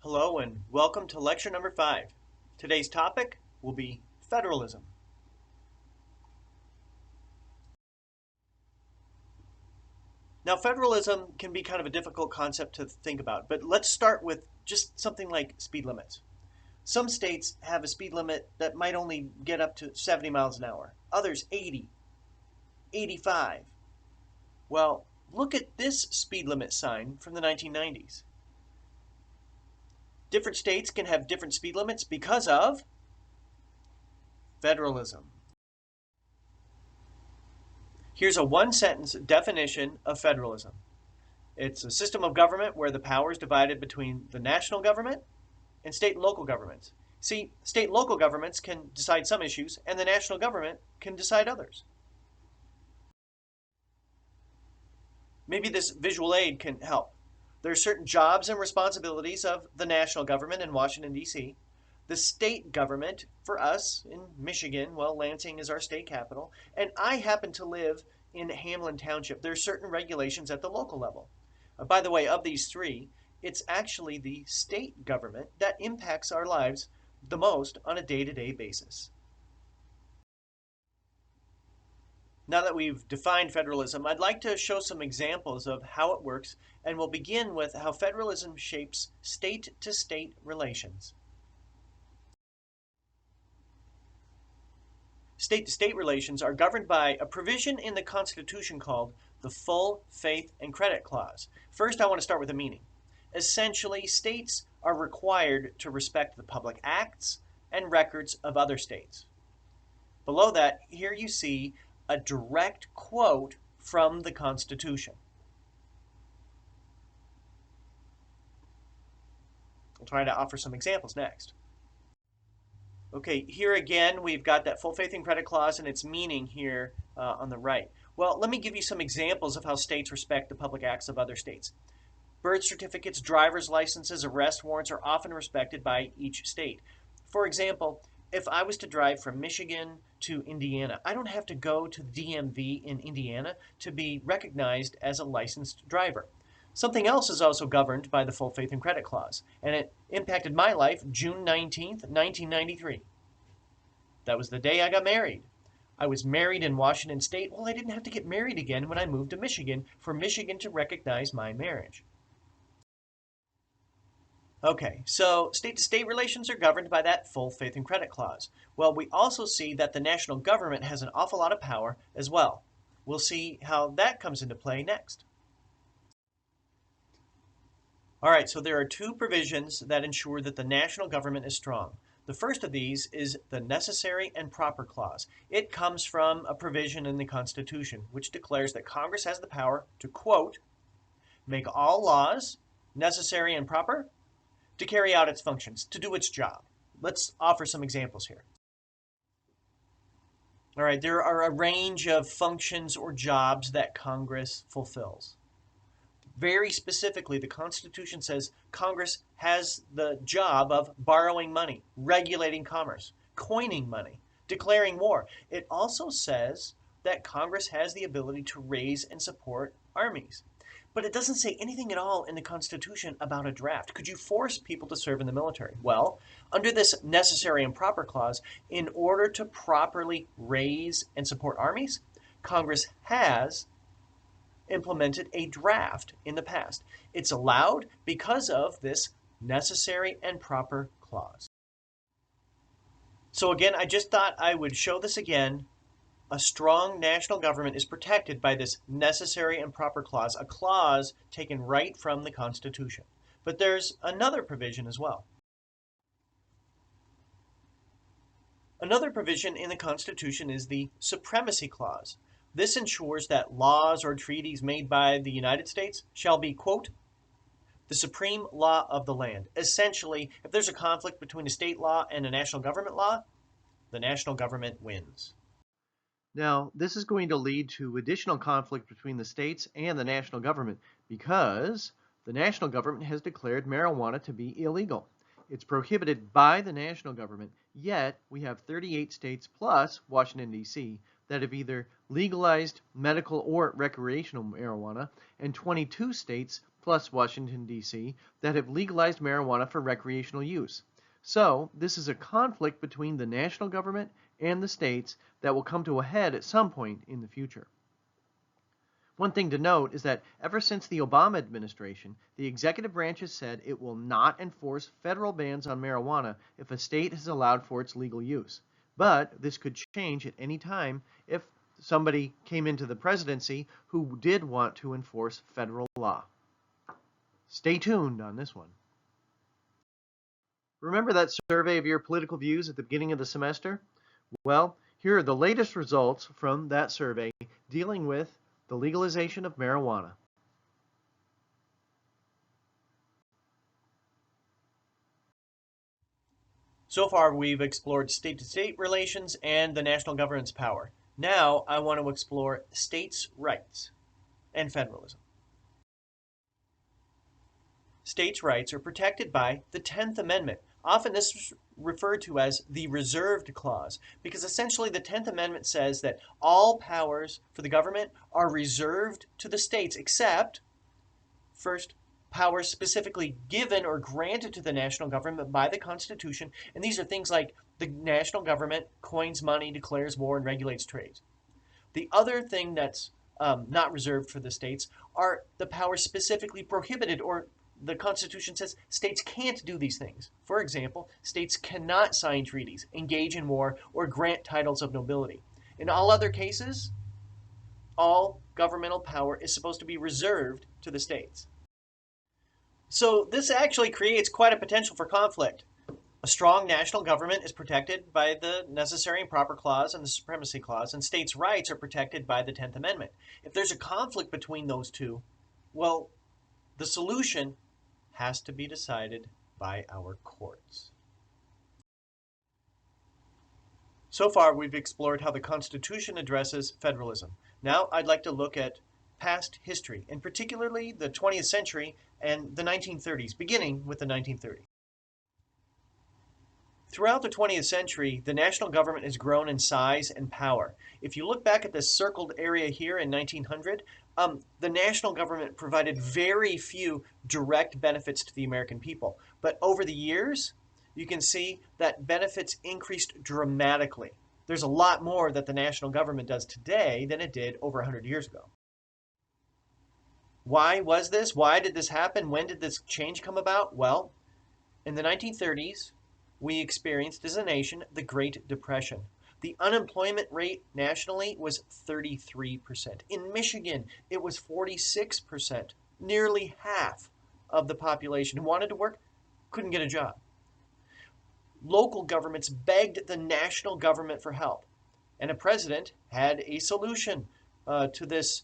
Hello and welcome to lecture number 5. Today's topic will be federalism. Now, federalism can be kind of a difficult concept to think about, but let's start with just something like speed limits. Some states have a speed limit that might only get up to 70 miles an hour, others 80, 85. Well, look at this speed limit sign from the 1990s. Different states can have different speed limits because of federalism. Here's a one-sentence definition of federalism. It's a system of government where the power is divided between the national government and state and local governments. See, state and local governments can decide some issues, and the national government can decide others. Maybe this visual aid can help. There are certain jobs and responsibilities of the national government in Washington, D.C. The state government, for us in Michigan, well, Lansing is our state capital, and I happen to live in Hamlin Township. There are certain regulations at the local level. By the way, of these three, it's actually the state government that impacts our lives the most on a day-to-day basis. Now that we've defined federalism, I'd like to show some examples of how it works, and we'll begin with how federalism shapes state-to-state relations. State-to-state relations are governed by a provision in the Constitution called the Full Faith and Credit Clause. First, I want to start with the meaning. Essentially, states are required to respect the public acts and records of other states. Below that, here you see a direct quote from the Constitution. I'll try to offer some examples next. Okay, here again, we've got that full faith and credit clause and its meaning here on the right. Well, let me give you some examples of how states respect the public acts of other states. Birth certificates, driver's licenses, arrest warrants are often respected by each state. For example, if I was to drive from Michigan to Indiana, I don't have to go to the DMV in Indiana to be recognized as a licensed driver. Something else is also governed by the Full Faith and Credit Clause, and it impacted my life June 19th, 1993. That was the day I got married. I was married in Washington State. Well, I didn't have to get married again when I moved to Michigan for Michigan to recognize my marriage. Okay, so state-to-state relations are governed by that Full Faith and Credit Clause. Well, we also see that the national government has an awful lot of power as well. We'll see how that comes into play next. All right, so there are two provisions that ensure that the national government is strong. The first of these is the Necessary and Proper Clause. It comes from a provision in the Constitution, which declares that Congress has the power to, quote, make all laws necessary and proper to carry out its functions, to do its job. Let's offer some examples here. All right, there are a range of functions or jobs that Congress fulfills. Very specifically, the Constitution says Congress has the job of borrowing money, regulating commerce, coining money, declaring war. It also says that Congress has the ability to raise and support armies. But it doesn't say anything at all in the Constitution about a draft. Could you force people to serve in the military? Well, under this Necessary and Proper Clause, in order to properly raise and support armies, Congress has implemented a draft in the past. It's allowed because of this Necessary and Proper Clause. So again, I just thought I would show this again. A strong national government is protected by this Necessary and Proper Clause, a clause taken right from the Constitution. But there's another provision as well. Another provision in the Constitution is the Supremacy Clause. This ensures that laws or treaties made by the United States shall be, quote, the supreme law of the land. Essentially, if there's a conflict between a state law and a national government law, the national government wins. Now, this is going to lead to additional conflict between the states and the national government because the national government has declared marijuana to be illegal. It's prohibited by the national government, yet we have 38 states plus Washington, D.C. that have either legalized medical or recreational marijuana, and 22 states plus Washington, D.C., that have legalized marijuana for recreational use. So, this is a conflict between the national government and the states that will come to a head at some point in the future. One thing to note is that ever since the Obama administration, the executive branch has said it will not enforce federal bans on marijuana if a state has allowed for its legal use. But this could change at any time if somebody came into the presidency who did want to enforce federal law. Stay tuned on this one. Remember that survey of your political views at the beginning of the semester? Well, here are the latest results from that survey dealing with the legalization of marijuana. So far, we've explored state-to-state relations and the national government's power. Now, I want to explore states' rights and federalism. States' rights are protected by the 10th Amendment. Often this is referred to as the reserved clause, because essentially the 10th Amendment says that all powers for the government are reserved to the states, except, first, powers specifically given or granted to the national government by the Constitution, and these are things like the national government coins money, declares war, and regulates trade. The other thing that's not reserved for the states are the powers specifically prohibited, or the Constitution says states can't do these things. For example, states cannot sign treaties, engage in war, or grant titles of nobility. In all other cases, all governmental power is supposed to be reserved to the states. So this actually creates quite a potential for conflict. A strong national government is protected by the Necessary and Proper Clause and the Supremacy Clause, and states' rights are protected by the 10th Amendment. If there's a conflict between those two, well, the solution has to be decided by our courts. So far, we've explored how the Constitution addresses federalism. Now, I'd like to look at past history, and particularly the 20th century and the 1930s, beginning with the 1930s. Throughout the 20th century, the national government has grown in size and power. If you look back at this circled area here in 1900, the national government provided very few direct benefits to the American people. But over the years, you can see that benefits increased dramatically. There's a lot more that the national government does today than it did over 100 years ago. Why was this? Why did this happen? When did this change come about? Well, in the 1930s, we experienced as a nation the Great Depression. The unemployment rate nationally was 33%. In Michigan, it was 46%. Nearly half of the population who wanted to work couldn't get a job. Local governments begged the national government for help, and a president had a solution to this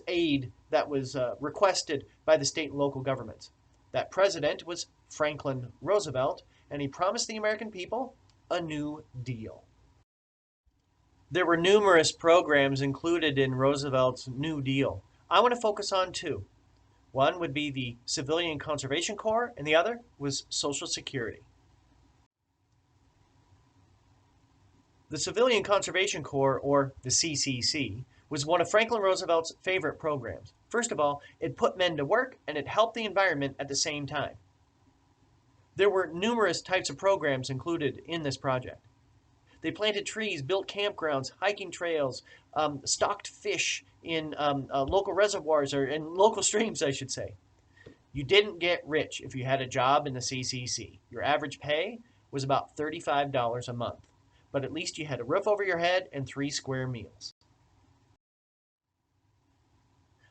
aid that was requested by the state and local governments. That president was Franklin Roosevelt, and he promised the American people a New Deal. There were numerous programs included in Roosevelt's New Deal. I want to focus on two. One would be the Civilian Conservation Corps, and the other was Social Security. The Civilian Conservation Corps, or the CCC, was one of Franklin Roosevelt's favorite programs. First of all, it put men to work, and it helped the environment at the same time. There were numerous types of programs included in this project. They planted trees, built campgrounds, hiking trails, stocked fish in local reservoirs, or in local streams, I should say. You didn't get rich if you had a job in the CCC. Your average pay was about $35 a month, but at least you had a roof over your head and 3 square meals.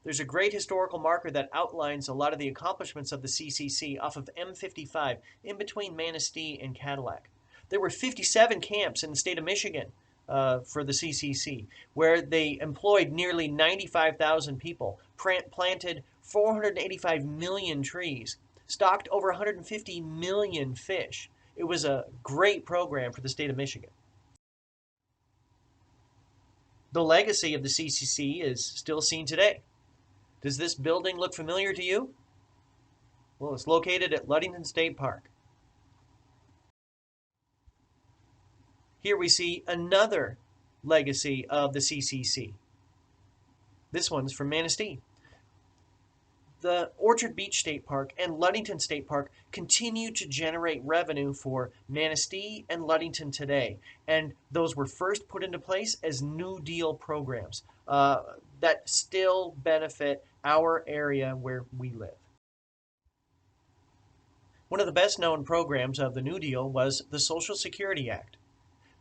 There's a great historical marker that outlines a lot of the accomplishments of the CCC off of M55 in between Manistee and Cadillac. There were 57 camps in the state of Michigan for the CCC, where they employed nearly 95,000 people, planted 485 million trees, stocked over 150 million fish. It was a great program for the state of Michigan. The legacy of the CCC is still seen today. Does this building look familiar to you? Well, it's located at Ludington State Park. Here we see another legacy of the CCC. This one's from Manistee. The Orchard Beach State Park and Ludington State Park continue to generate revenue for Manistee and Ludington today. And those were first put into place as New Deal programs that still benefit our area where we live. One of the best known programs of the New Deal was the Social Security Act.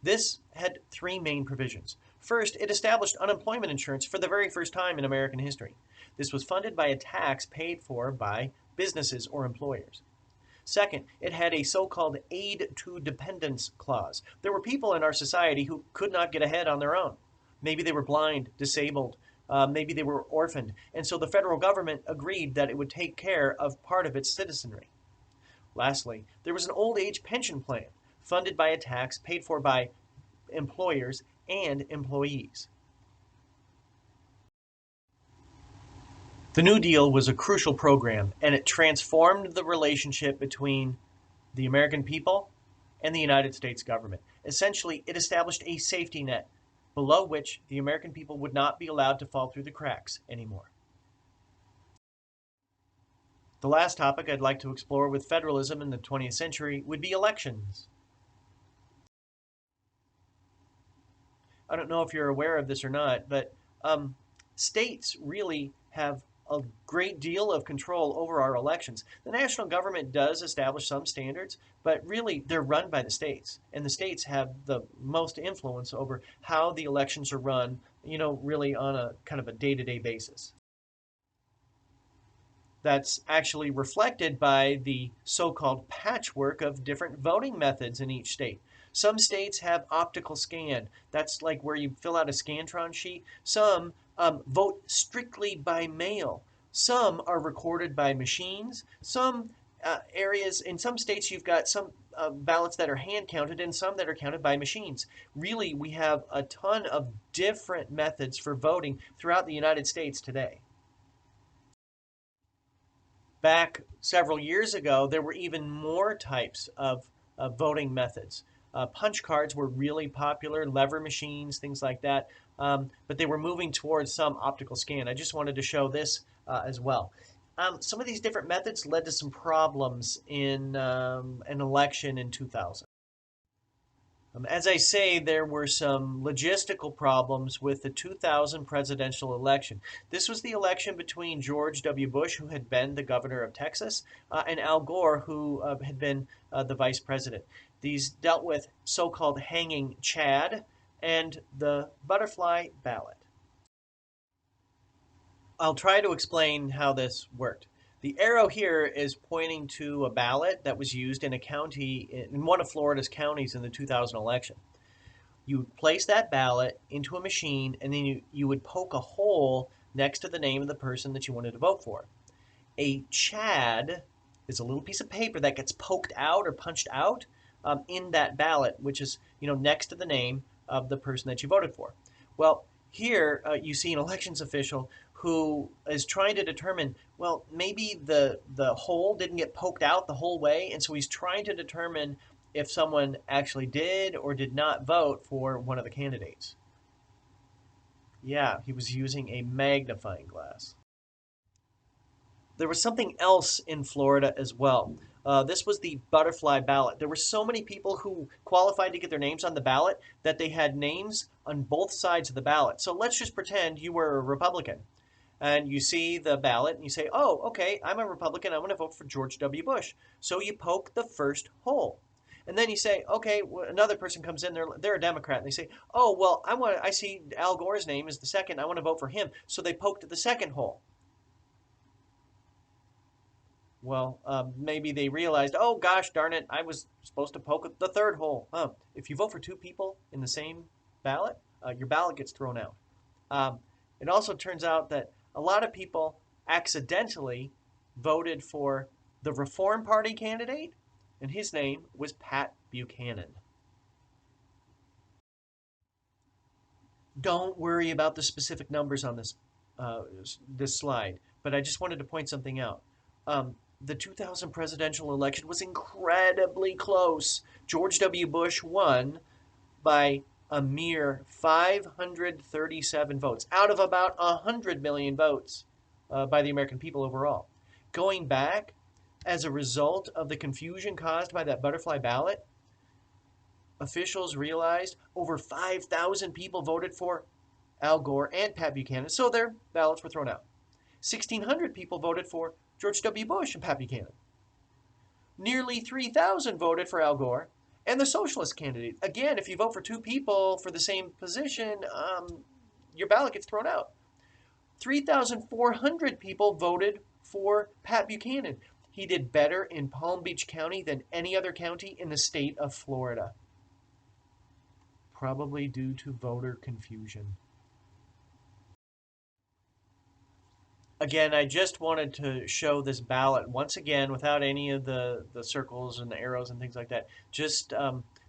This had three main provisions. First, it established unemployment insurance for the very first time in American history. This was funded by a tax paid for by businesses or employers. Second, it had a so-called aid to dependence clause. There were people in our society who could not get ahead on their own. Maybe they were blind, disabled, maybe they were orphaned, and so the federal government agreed that it would take care of part of its citizenry. Lastly, there was an old age pension plan funded by a tax paid for by employers and employees. The New Deal was a crucial program, and it transformed the relationship between the American people and the United States government. Essentially, it established a safety net below which the American people would not be allowed to fall through the cracks anymore. The last topic I'd like to explore with federalism in the 20th century would be elections. I don't know if you're aware of this or not, but states really have a great deal of control over our elections. The national government does establish some standards, but really they're run by the states, and the states have the most influence over how the elections are run, really on a kind of a day-to-day basis. That's actually reflected by the so-called patchwork of different voting methods in each state. Some states have optical scan. That's like where you fill out a Scantron sheet. Some vote strictly by mail. Some are recorded by machines. Some areas, in some states, you've got some ballots that are hand counted and some that are counted by machines. Really, we have a ton of different methods for voting throughout the United States today. Back several years ago, there were even more types of voting methods. Punch cards were really popular, lever machines, things like that, but they were moving towards some optical scan. I just wanted to show this as well. Some of these different methods led to some problems in an election in 2000. As I say, there were some logistical problems with the 2000 presidential election. This was the election between George W. Bush, who had been the governor of Texas, and Al Gore, who had been the vice president. These dealt with so-called hanging Chad and the butterfly ballot. I'll try to explain how this worked. The arrow here is pointing to a ballot that was used in a county, in one of Florida's counties in the 2000 election. You would place that ballot into a machine, and then you would poke a hole next to the name of the person that you wanted to vote for. A Chad is a little piece of paper that gets poked out or punched out in that ballot, which is next to the name of the person that you voted for. Well, here you see an elections official who is trying to determine, well, maybe the hole didn't get poked out the whole way, and so he's trying to determine if someone actually did or did not vote for one of the candidates. Yeah, he was using a magnifying glass. There was something else in Florida as well. This was the butterfly ballot. There were so many people who qualified to get their names on the ballot that they had names on both sides of the ballot. So let's just pretend you were a Republican. And you see the ballot and you say, oh, okay, I'm a Republican. I want to vote for George W. Bush. So you poke the first hole. And then you say, okay, another person comes in, they're a Democrat. And they say, oh, well, I see Al Gore's name is the second. I want to vote for him. So they poked the second hole. Well, maybe they realized, oh, gosh, darn it, I was supposed to poke the third hole. If you vote for two people in the same ballot, your ballot gets thrown out. It also turns out that a lot of people accidentally voted for the Reform Party candidate, and his name was Pat Buchanan. Don't worry about the specific numbers on this slide, but I just wanted to point something out. The 2000 presidential election was incredibly close. George W. Bush won by a mere 537 votes out of about 100 million votes by the American people overall. going back as a result of the confusion caused by that butterfly ballot, officials realized over 5,000 people voted for Al Gore and Pat Buchanan, so their ballots were thrown out. 1,600 people voted for George W. Bush and Pat Buchanan. Nearly 3,000 voted for Al Gore and the socialist candidate. Again, if you vote for two people for the same position, your ballot gets thrown out. 3,400 people voted for Pat Buchanan. He did better in Palm Beach County than any other county in the state of Florida. Probably due to voter confusion. Again, I just wanted to show this ballot once again without any of the circles and the arrows and things like that, just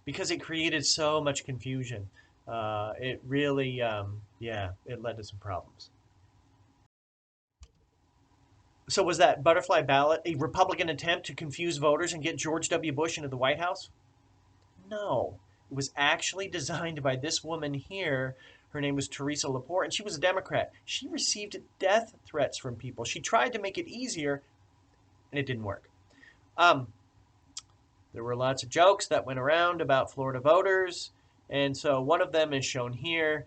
because it created so much confusion. It really, yeah, it led to some problems. So was that butterfly ballot a Republican attempt to confuse voters and get George W. Bush into the White House? No. It was actually designed by this woman here. Her name was Teresa Laporte, and she was a Democrat. She received death threats from people. She tried to make it easier, and it didn't work. There were lots of jokes that went around about Florida voters, and so one of them is shown here.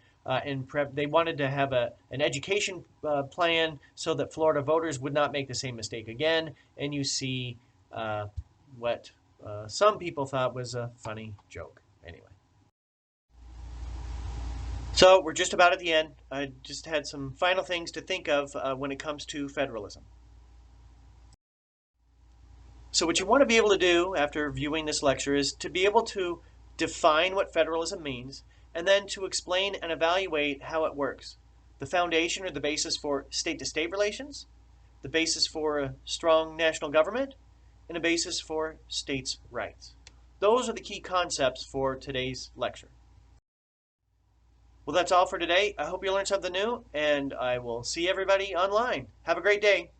They wanted to have an education plan so that Florida voters would not make the same mistake again, and you see what some people thought was a funny joke. Anyway. So we're just about at the end. I just had some final things to think of when it comes to federalism. So what you want to be able to do after viewing this lecture is to be able to define what federalism means, and then to explain and evaluate how it works. The foundation or the basis for state-to-state relations, the basis for a strong national government, and a basis for states' rights. Those are the key concepts for today's lecture. Well, that's all for today. I hope you learned something new, and I will see everybody online. Have a great day.